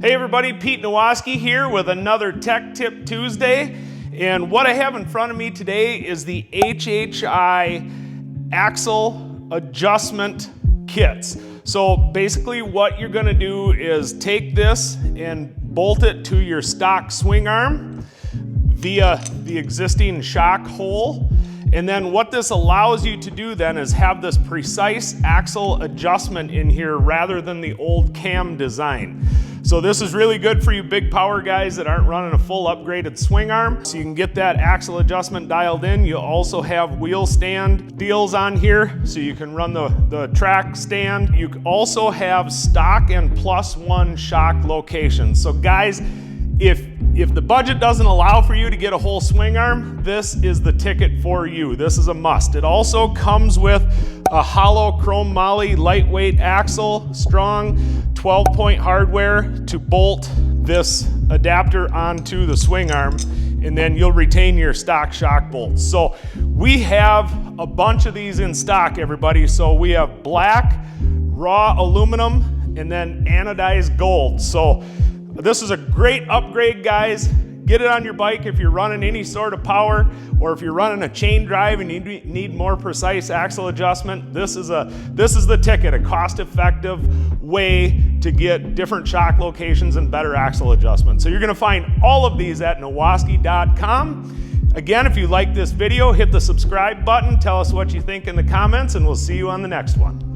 Hey everybody, Pete Nowaskey here with another Tech Tip Tuesday. And what I have in front of me today is the HHI Axle Adjustment Kits. So basically what you're gonna do is take this and bolt it to your stock swing arm via the existing shock hole. And then what this allows you to do then is have this precise axle adjustment in here rather than the old cam design. So this is really good for you big power guys that aren't running a full upgraded swing arm. So you can get that axle adjustment dialed in. You also have wheel stand deals on here, so you can run the track stand. You also have stock and +1 shock locations. So guys, if the budget doesn't allow for you to get a whole swing arm, this is the ticket for you. This is a must. It also comes with a hollow chrome moly lightweight axle, strong 12-point hardware to bolt this adapter onto the swing arm, and then you'll retain your stock shock bolts. So we have a bunch of these in stock, everybody. So we have black, raw aluminum, and then anodized gold. So this is a great upgrade, guys. Get it on your bike if you're running any sort of power, or if you're running a chain drive and you need more precise axle adjustment. This is the ticket, a cost-effective way to get different shock locations and better axle adjustment. So you're gonna find all of these at nowaskey.com. Again, if you like this video, hit the subscribe button, tell us what you think in the comments, and we'll see you on the next one.